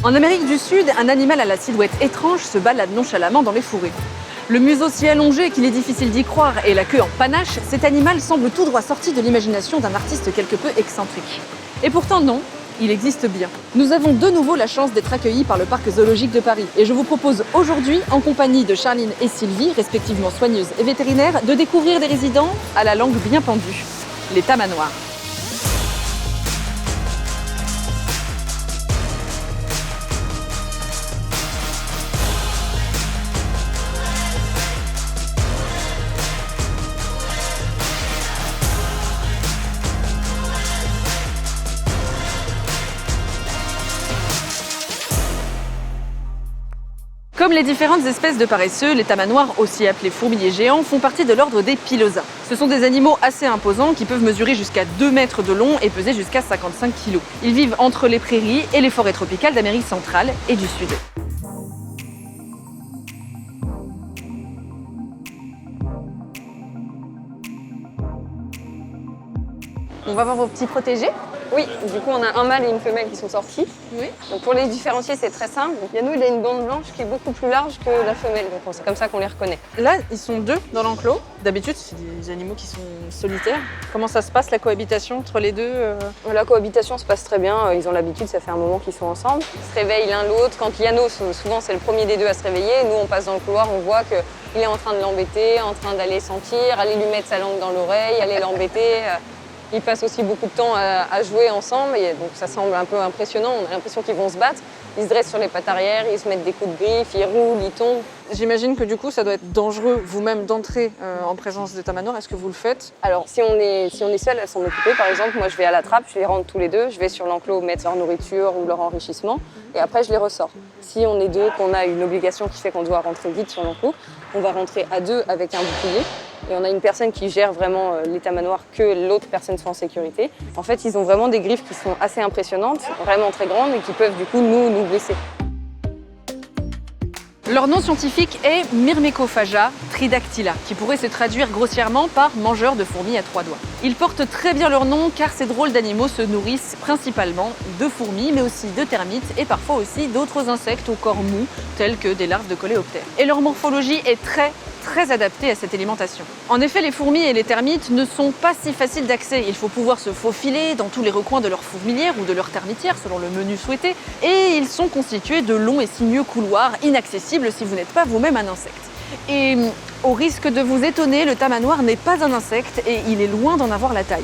En Amérique du Sud, un animal à la silhouette étrange se balade nonchalamment dans les fourrés. Le museau si allongé qu'il est difficile d'y croire et la queue en panache, cet animal semble tout droit sorti de l'imagination d'un artiste quelque peu excentrique. Et pourtant non, il existe bien. Nous avons de nouveau la chance d'être accueillis par le Parc zoologique de Paris et je vous propose aujourd'hui, en compagnie de Charline et Sylvie, respectivement soigneuses et vétérinaires, de découvrir des résidents à la langue bien pendue, les tamanoirs. Comme les différentes espèces de paresseux, les tamanoirs, aussi appelés fourmiliers géants, font partie de l'ordre des pilosas. Ce sont des animaux assez imposants qui peuvent mesurer jusqu'à 2 mètres de long et peser jusqu'à 55 kg. Ils vivent entre les prairies et les forêts tropicales d'Amérique centrale et du Sud. On va voir vos petits protégés. Oui, du coup on a un mâle et une femelle qui sont sortis. Oui. Donc pour les différencier c'est très simple. Donc, Yanou il a une bande blanche qui est beaucoup plus large que la femelle, donc c'est comme ça qu'on les reconnaît. Là, ils sont 2 dans l'enclos. D'habitude, c'est des animaux qui sont solitaires. Comment ça se passe la cohabitation entre les deux La cohabitation se passe très bien, ils ont l'habitude, ça fait un moment qu'ils sont ensemble. Ils se réveillent l'un l'autre. Quand Yano, souvent c'est le premier des deux à se réveiller, nous on passe dans le couloir, on voit qu'il est en train de l'embêter, en train d'aller sentir, aller lui mettre sa langue dans l'oreille, aller l'embêter. Ils passent aussi beaucoup de temps à jouer ensemble, et donc ça semble un peu impressionnant. On a l'impression qu'ils vont se battre. Ils se dressent sur les pattes arrière, ils se mettent des coups de griffe, ils roulent, ils tombent. J'imagine que du coup, ça doit être dangereux vous-même d'entrer en présence des tamanoirs. Est-ce que vous le faites? Alors, si on est seul à s'en occuper, par exemple, moi je vais à la trappe, je les rentre tous les deux, je vais sur l'enclos mettre leur nourriture ou leur enrichissement, et après je les ressors. Si on est deux, qu'on a une obligation qui fait qu'on doit rentrer vite sur l'enclos, on va rentrer à 2 avec un bouclier. Et on a une personne qui gère vraiment les tamanoirs, que l'autre personne soit en sécurité. En fait, ils ont vraiment des griffes qui sont assez impressionnantes, vraiment très grandes et qui peuvent du coup nous blesser. Leur nom scientifique est Myrmecophaga tridactyla, qui pourrait se traduire grossièrement par mangeur de fourmis à 3 doigts. Ils portent très bien leur nom car ces drôles d'animaux se nourrissent principalement de fourmis, mais aussi de termites et parfois aussi d'autres insectes au corps mou, tels que des larves de coléoptères. Et leur morphologie est très adaptée à cette alimentation. En effet, les fourmis et les termites ne sont pas si faciles d'accès. Il faut pouvoir se faufiler dans tous les recoins de leur fourmilière ou de leur termitière, selon le menu souhaité, et ils sont constitués de longs et sinueux couloirs inaccessibles si vous n'êtes pas vous-même un insecte. Et au risque de vous étonner, le tamanoir n'est pas un insecte et il est loin d'en avoir la taille.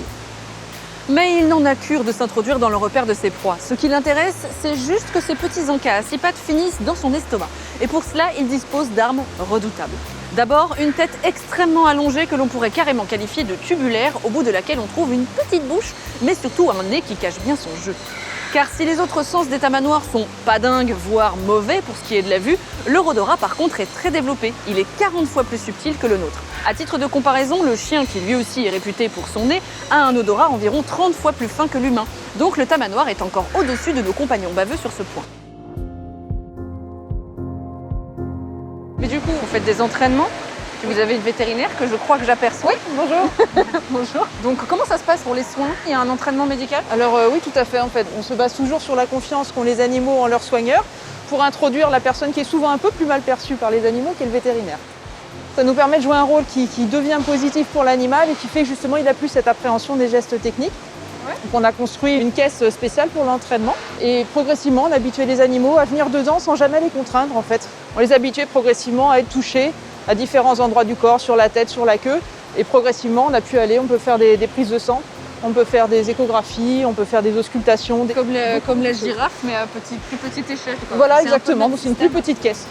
Mais il n'en a cure de s'introduire dans le repère de ses proies. Ce qui l'intéresse, c'est juste que ces petits encas à 6 pattes finissent dans son estomac. Et pour cela, il dispose d'armes redoutables. D'abord, une tête extrêmement allongée que l'on pourrait carrément qualifier de tubulaire, au bout de laquelle on trouve une petite bouche, mais surtout un nez qui cache bien son jeu. Car si les autres sens des tamanoirs sont pas dingues, voire mauvais pour ce qui est de la vue, leur odorat par contre est très développé. Il est 40 fois plus subtil que le nôtre. À titre de comparaison, le chien, qui lui aussi est réputé pour son nez, a un odorat environ 30 fois plus fin que l'humain. Donc le tamanoir est encore au-dessus de nos compagnons baveux sur ce point. Mais du coup, vous faites des entraînements? Vous avez une vétérinaire que je crois que j'aperçois. Oui, bonjour. Bonjour. Donc comment ça se passe pour les soins? Il y a un entraînement médical? Alors oui, tout à fait en fait. On se base toujours sur la confiance qu'ont les animaux en leurs soigneurs pour introduire la personne qui est souvent un peu plus mal perçue par les animaux, qui est le vétérinaire. Ça nous permet de jouer un rôle qui devient positif pour l'animal et qui fait justement il n'a plus cette appréhension des gestes techniques. Ouais. Donc on a construit une caisse spéciale pour l'entraînement et progressivement on habituait les animaux à venir dedans sans jamais les contraindre en fait. On les habituait progressivement à être touchés à différents endroits du corps, sur la tête, sur la queue. Et progressivement, on a pu aller, on peut faire des prises de sang, on peut faire des échographies, on peut faire des auscultations. Comme la girafe, mais à plus petite échelle. Quoi. Voilà, C'est exactement, c'est une plus petite caisse.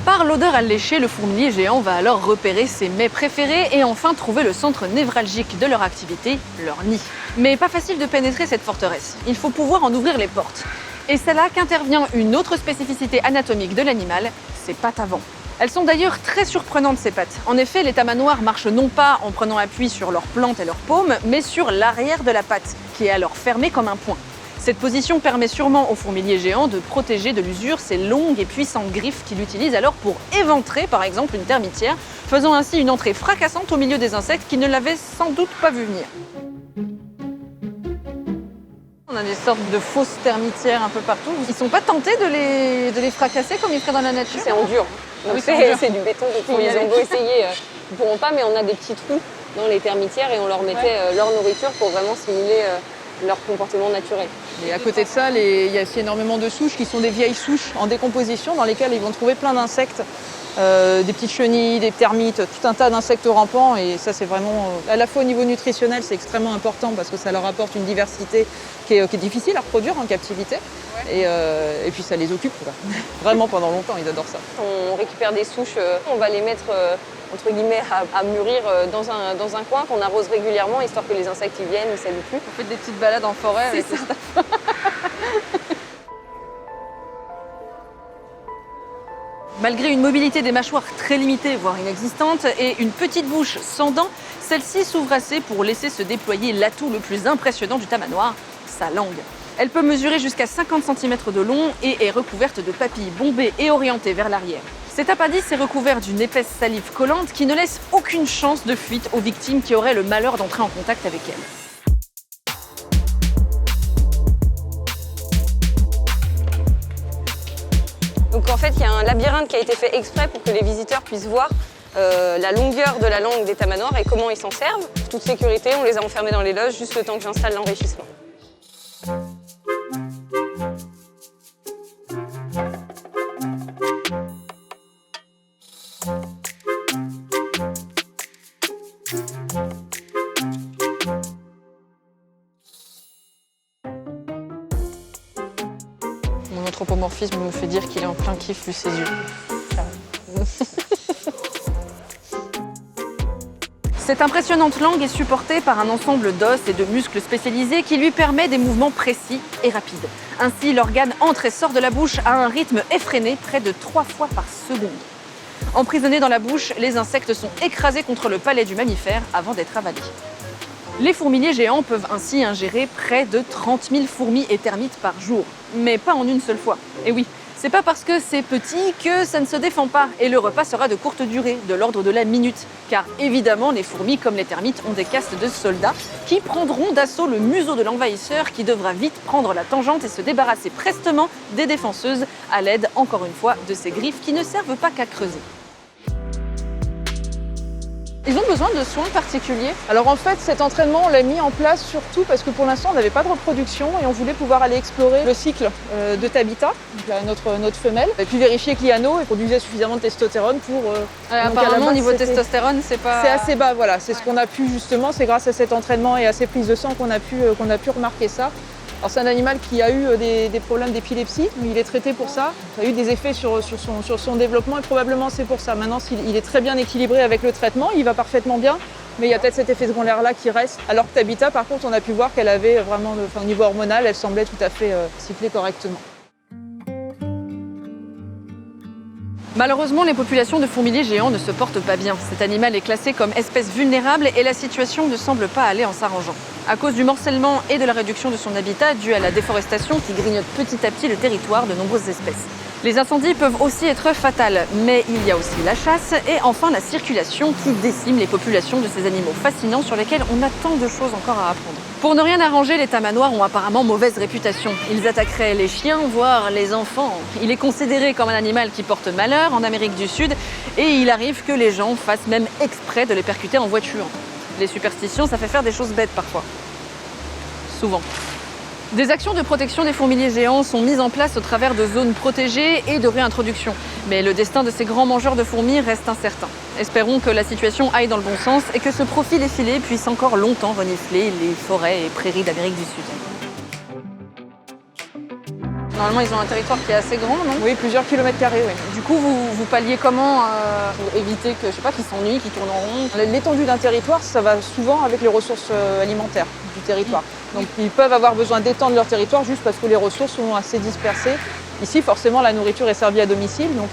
Par l'odeur alléchée, le fourmilier géant va alors repérer ses mets préférés et enfin trouver le centre névralgique de leur activité, leur nid. Mais pas facile de pénétrer cette forteresse. Il faut pouvoir en ouvrir les portes. Et c'est là qu'intervient une autre spécificité anatomique de l'animal, ses pattes avant. Elles sont d'ailleurs très surprenantes ces pattes. En effet, les tamanoirs marchent non pas en prenant appui sur leurs plantes et leurs paumes, mais sur l'arrière de la patte, qui est alors fermée comme un poing. Cette position permet sûrement au fourmilier géant de protéger de l'usure ses longues et puissantes griffes qu'il utilise alors pour éventrer par exemple une termitière, faisant ainsi une entrée fracassante au milieu des insectes qui ne l'avaient sans doute pas vu venir. On On a des sortes de fausses termitières un peu partout. Ils sont pas tentés de les fracasser comme ils feraient dans la nature? C'est en dur. Donc Oui, c'est du béton. Faut y Ils aller. ont beau essayer, ils ne pourront pas, mais on a des petits trous dans les termitières et on leur mettait leur nourriture pour vraiment simuler leur comportement naturel. Et à côté de ça, il y a aussi énormément de souches qui sont des vieilles souches en décomposition dans lesquelles ils vont trouver plein d'insectes, des petites chenilles, des termites, tout un tas d'insectes rampants. Et ça, c'est vraiment, à la fois au niveau nutritionnel, c'est extrêmement important parce que ça leur apporte une diversité qui est difficile à reproduire en captivité. Et puis ça les occupe, quoi. Vraiment pendant longtemps, ils adorent ça. On récupère des souches, on va les mettre entre guillemets à mûrir dans un coin qu'on arrose régulièrement histoire que les insectes y viennent, ils s'habituent plus. On fait des petites balades en forêt avec C'est ça. Malgré une mobilité des mâchoires très limitée, voire inexistante, et une petite bouche sans dents, celle-ci s'ouvre assez pour laisser se déployer l'atout le plus impressionnant du tamanoir, sa langue. Elle peut mesurer jusqu'à 50 cm de long et est recouverte de papilles bombées et orientées vers l'arrière. Cet appendice est recouvert d'une épaisse salive collante qui ne laisse aucune chance de fuite aux victimes qui auraient le malheur d'entrer en contact avec elle. Donc en fait, il y a un labyrinthe qui a été fait exprès pour que les visiteurs puissent voir la longueur de la langue des tamanoirs et comment ils s'en servent. Pour toute sécurité, on les a enfermés dans les loges juste le temps que j'installe l'enrichissement. Mon anthropomorphisme me fait dire qu'il est en plein kiff vu ses yeux. Cette impressionnante langue est supportée par un ensemble d'os et de muscles spécialisés qui lui permet des mouvements précis et rapides. Ainsi, l'organe entre et sort de la bouche à un rythme effréné, près de 3 fois par seconde. Emprisonnés dans la bouche, les insectes sont écrasés contre le palais du mammifère avant d'être avalés. Les fourmiliers géants peuvent ainsi ingérer près de 30 000 fourmis et termites par jour. Mais pas en une seule fois. Et oui, c'est pas parce que c'est petit que ça ne se défend pas. Et le repas sera de courte durée, de l'ordre de la minute. Car évidemment, les fourmis, comme les termites, ont des castes de soldats qui prendront d'assaut le museau de l'envahisseur qui devra vite prendre la tangente et se débarrasser prestement des défenseuses à l'aide, encore une fois, de ces griffes qui ne servent pas qu'à creuser. Ils ont besoin de soins particuliers. Alors en fait, cet entraînement, on l'a mis en place surtout parce que pour l'instant, on n'avait pas de reproduction et on voulait pouvoir aller explorer le cycle de Tabitha, donc là, notre femelle, et puis vérifier que Liano produisait suffisamment de testostérone pour... donc à la Apparemment, base, au niveau c'était- testostérone, c'est pas... C'est assez bas, voilà. C'est ce qu'on a pu justement, c'est grâce à cet entraînement et à ces prises de sang qu'on a pu remarquer ça. Alors c'est un animal qui a eu des problèmes d'épilepsie, il est traité pour ça. Ça a eu des effets sur son développement et probablement c'est pour ça. Maintenant, il est très bien équilibré avec le traitement, il va parfaitement bien, mais il y a peut-être cet effet secondaire-là qui reste. Alors que Tabitha, par contre, on a pu voir qu'elle avait vraiment, au niveau hormonal, elle semblait tout à fait cycler correctement. Malheureusement, les populations de fourmiliers géants ne se portent pas bien. Cet animal est classé comme espèce vulnérable et la situation ne semble pas aller en s'arrangeant. À cause du morcellement et de la réduction de son habitat dû à la déforestation qui grignote petit à petit le territoire de nombreuses espèces. Les incendies peuvent aussi être fatals, mais il y a aussi la chasse et enfin la circulation qui décime les populations de ces animaux fascinants sur lesquels on a tant de choses encore à apprendre. Pour ne rien arranger, les tamanoirs ont apparemment mauvaise réputation. Ils attaqueraient les chiens, voire les enfants. Il est considéré comme un animal qui porte malheur en Amérique du Sud et il arrive que les gens fassent même exprès de les percuter en voiture. Les superstitions, ça fait faire des choses bêtes parfois. Souvent. Des actions de protection des fourmiliers géants sont mises en place au travers de zones protégées et de réintroduction. Mais le destin de ces grands mangeurs de fourmis reste incertain. Espérons que la situation aille dans le bon sens et que ce profil effilé puisse encore longtemps renifler les forêts et prairies d'Amérique du Sud. Normalement, ils ont un territoire qui est assez grand, non? Oui, plusieurs kilomètres carrés, oui. Du coup, vous palliez comment pour éviter que, je sais pas, qu'ils s'ennuient, qu'ils tournent en rond? L'étendue d'un territoire, ça va souvent avec les ressources alimentaires du territoire. Donc ils peuvent avoir besoin d'étendre leur territoire juste parce que les ressources sont assez dispersées. Ici, forcément, la nourriture est servie à domicile. Donc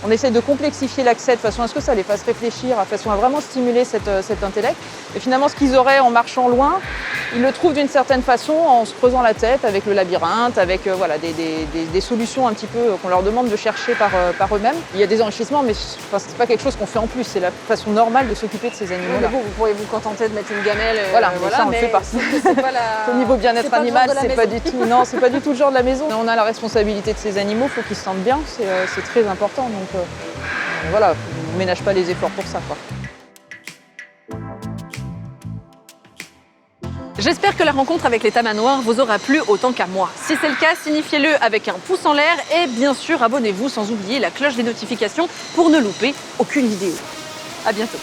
on essaie de complexifier l'accès de façon à ce que ça les fasse réfléchir, de façon à vraiment stimuler cet intellect. Et finalement, ce qu'ils auraient en marchant loin, Ils le trouvent d'une certaine façon en se creusant la tête avec le labyrinthe, avec voilà, des solutions un petit peu qu'on leur demande de chercher par eux-mêmes. Il y a des enrichissements, mais c'est pas quelque chose qu'on fait en plus, c'est la façon normale de s'occuper de ces animaux-là. Vous pourriez vous contenter de mettre une gamelle. Voilà, ça on le fait partie. Au niveau bien-être animal, c'est pas du tout. Non, c'est pas du tout le genre de la maison. On a la responsabilité de ces animaux, il faut qu'ils se sentent bien, c'est très important. Donc voilà, on ne ménage pas les efforts pour ça, quoi. J'espère que la rencontre avec les tamanoirs vous aura plu autant qu'à moi. Si c'est le cas, signifiez-le avec un pouce en l'air et bien sûr abonnez-vous sans oublier la cloche des notifications pour ne louper aucune vidéo. À bientôt.